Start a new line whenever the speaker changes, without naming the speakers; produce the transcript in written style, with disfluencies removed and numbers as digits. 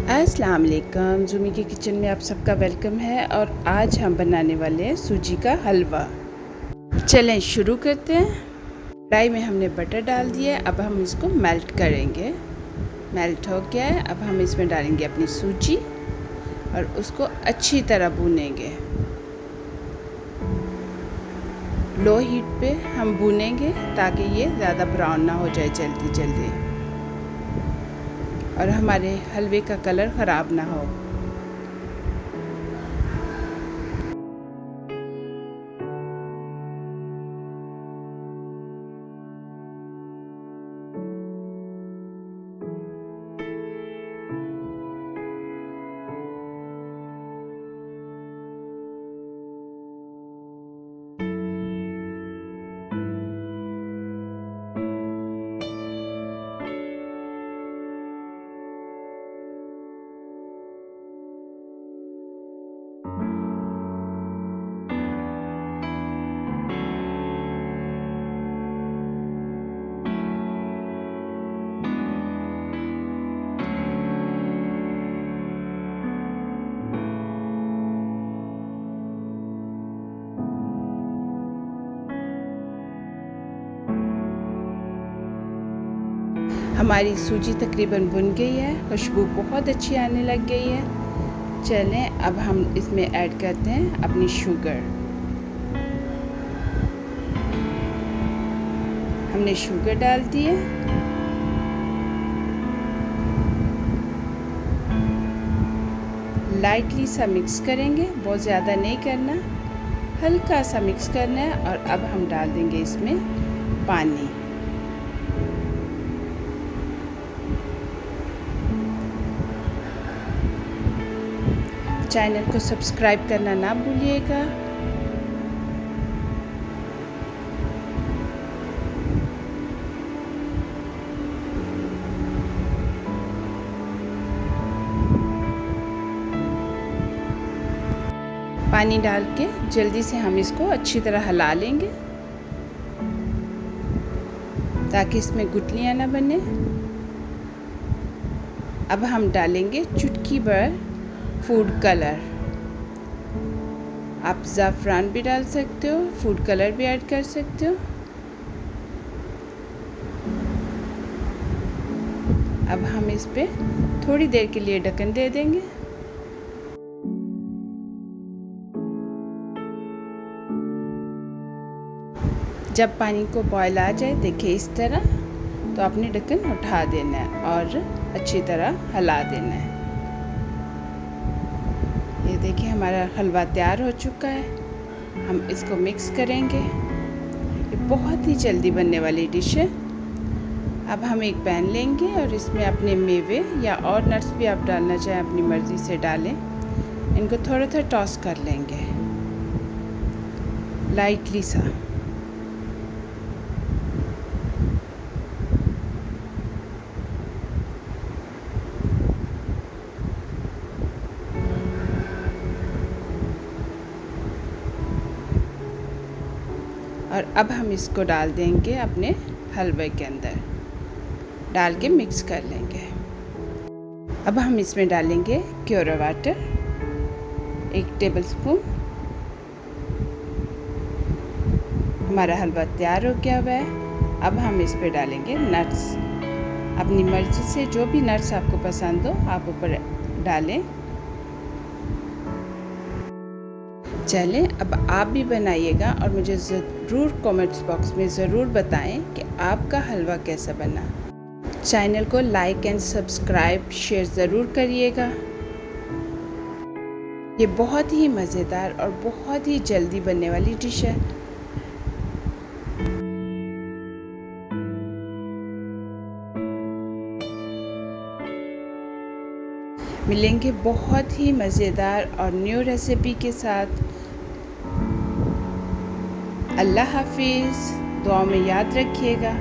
अस्सलाम वालेकुम। ज़ूमी के किचन में आप सबका वेलकम है और आज हम बनाने वाले हैं सूजी का हलवा। चलें शुरू करते हैं। कढ़ाई में हमने बटर डाल दिया है, अब हम इसको मेल्ट करेंगे। मेल्ट हो गया है, अब हम इसमें डालेंगे अपनी सूजी और उसको अच्छी तरह भूनेंगे। लो हीट पे हम भूनेंगे ताकि ये ज़्यादा ब्राउन ना हो जाए जल्दी जल्दी और हमारे हलवे का कलर ख़राब ना हो। हमारी सूजी तकरीबन भुन गई है, खुशबू बहुत अच्छी आने लग गई है। चलें अब हम इसमें ऐड करते हैं अपनी शुगर। हमने शुगर डाल दी है। लाइटली सा मिक्स करेंगे, बहुत ज़्यादा नहीं करना, हल्का सा मिक्स करना है। और अब हम डाल देंगे इसमें पानी। चैनल को सब्सक्राइब करना ना भूलिएगा। पानी डाल के जल्दी से हम इसको अच्छी तरह हिला लेंगे ताकि इसमें गुठलियाँ ना बने। अब हम डालेंगे चुटकी भर फूड कलर। आप ज़ाफ़रान भी डाल सकते हो, फूड कलर भी ऐड कर सकते हो। अब हम इस पे थोड़ी देर के लिए ढक्कन दे देंगे। जब पानी को बॉयल आ जाए, देखिए इस तरह, तो आपने ढक्कन उठा देना है और अच्छी तरह हिला देना है। ये देखिए हमारा हलवा तैयार हो चुका है। हम इसको मिक्स करेंगे। ये बहुत ही जल्दी बनने वाली डिश है। अब हम एक पैन लेंगे और इसमें अपने मेवे या और नट्स भी आप डालना चाहें अपनी मर्ज़ी से डालें। इनको थोड़ा सा टॉस कर लेंगे लाइटली सा। और अब हम इसको डाल देंगे अपने हलवे के अंदर, डाल के मिक्स कर लेंगे। अब हम इसमें डालेंगे क्योरा वाटर 1 टेबलस्पून। हमारा हलवा तैयार हो गया हुआ है। अब हम इस पे डालेंगे नट्स। अपनी मर्ज़ी से जो भी नट्स आपको पसंद हो आप ऊपर डालें। चलें अब आप भी बनाइएगा और मुझे ज़रूर कमेंट्स बॉक्स में ज़रूर बताएं कि आपका हलवा कैसा बना। चैनल को लाइक एंड सब्सक्राइब शेयर ज़रूर करिएगा। ये बहुत ही मज़ेदार और बहुत ही जल्दी बनने वाली डिश है। मिलेंगे बहुत ही मज़ेदार और न्यू रेसिपी के साथ। अल्लाह हाफिज़। दुआ में याद रखिएगा।